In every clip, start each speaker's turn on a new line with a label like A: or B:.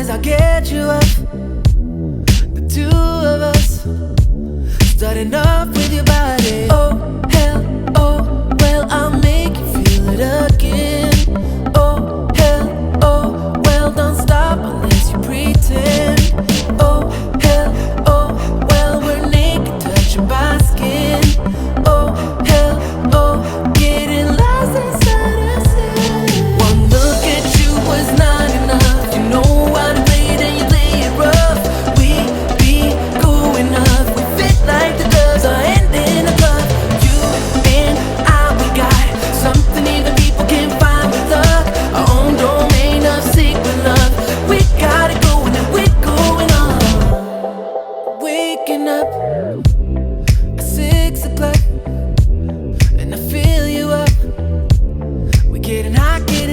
A: Promise I'll get you up. The two of us starting off with your body. Oh hell, oh well, I'll make you feel it again. Oh hell, oh well, don't stop unless you pretend. Oh hell, oh well, we're naked, touching by skin. Oh hell, oh, getting lost inside ourselves. One look at you was not enough. You know how to play it and you play it rough. We be going up, we fit like the gloves, our hand in a glove. You and I, we got something even people can't find with luck. Our own domain of secret love. We got it going and we're going on. Waking up at 6 o'clock and I feel you up. We're getting hot, yeah.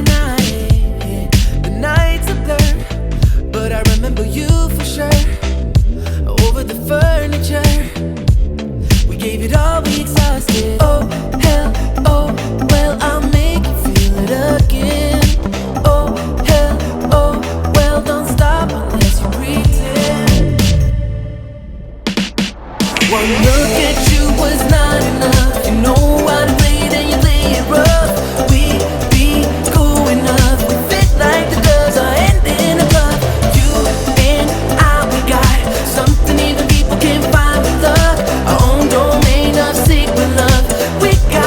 A: The nights a blur, but I remember you for sure. Over the furniture, we gave it all, we exhausted. Oh hell, oh well, I'll make you feel it again. Oh hell, oh well, don't stop unless you pretend. One look at you was not enough. You know how to play it and you play it rough. We be going up, we fit like the gloves, our hand in a glove. You and I, we got something even people can't find with luck. Our own domain of secret love. We got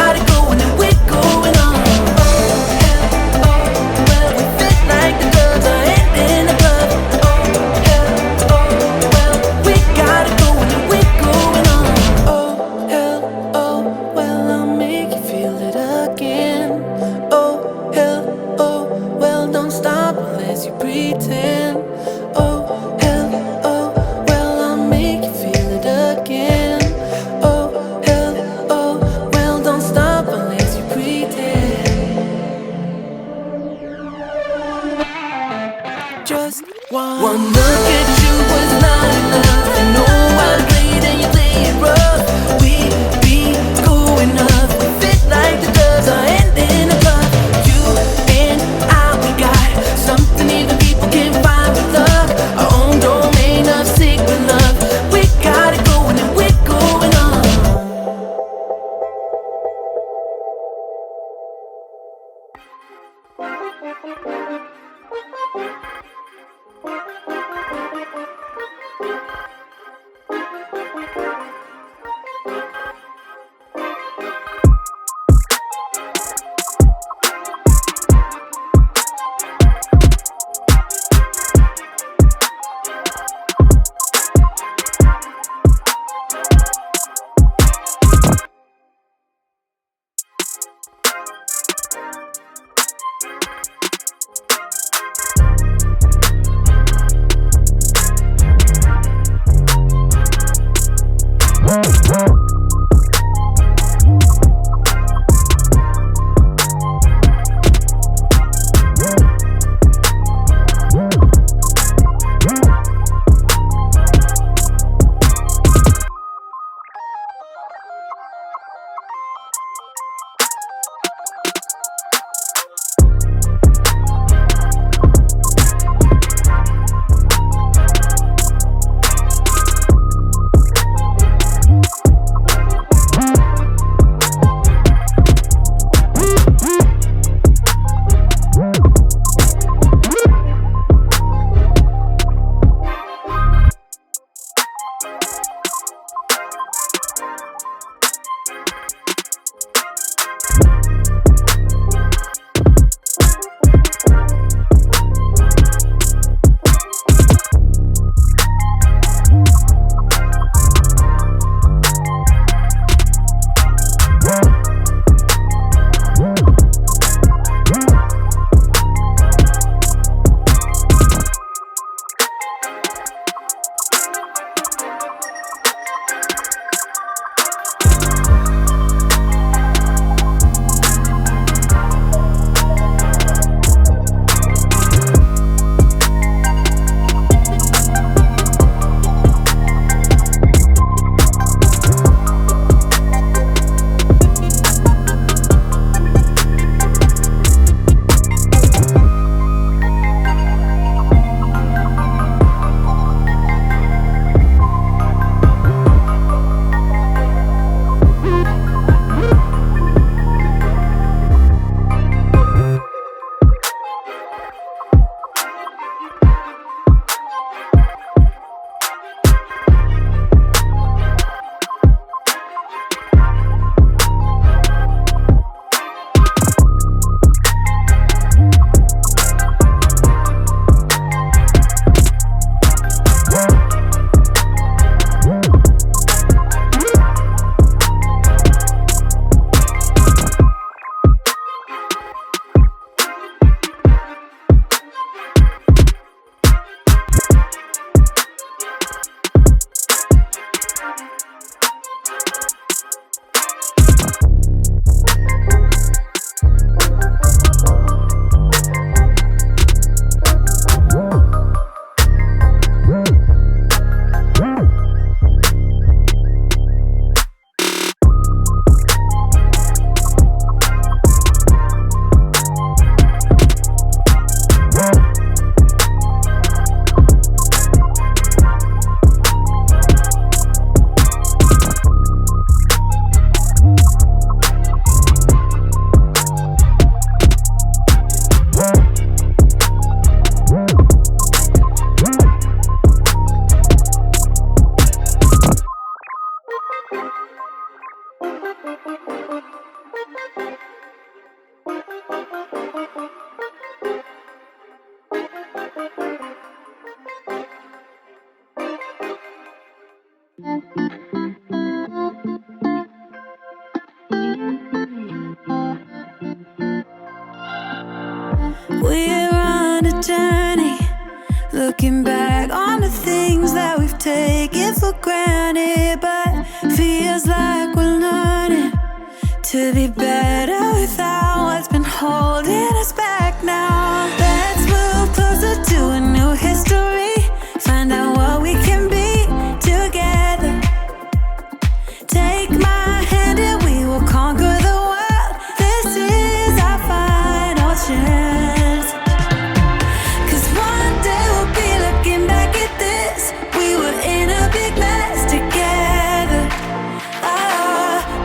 A: We're on a journey, looking back on the things that we've taken for granted, but feels like we're learning to be better without what's been holding us back now. Let's move closer to a new history, find out what we can be together. Take my hand and we will conquer the world. This is our final chance. 'Cause one day we'll be looking back at this. We were in a big mess together.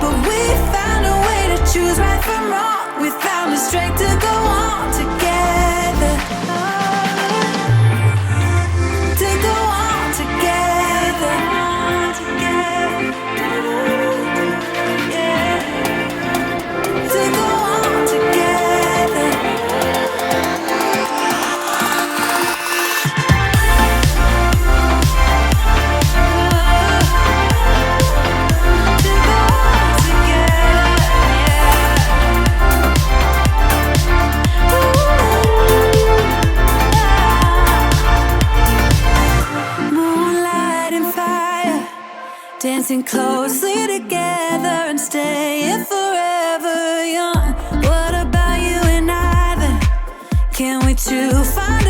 A: But we found a way to choose right from wrong. We found the strength to go on together. To go on together. Yeah. To go on together. To go on together. Moonlight and fire, dancing closely together and staying forever young. What about you and I then? Can we two find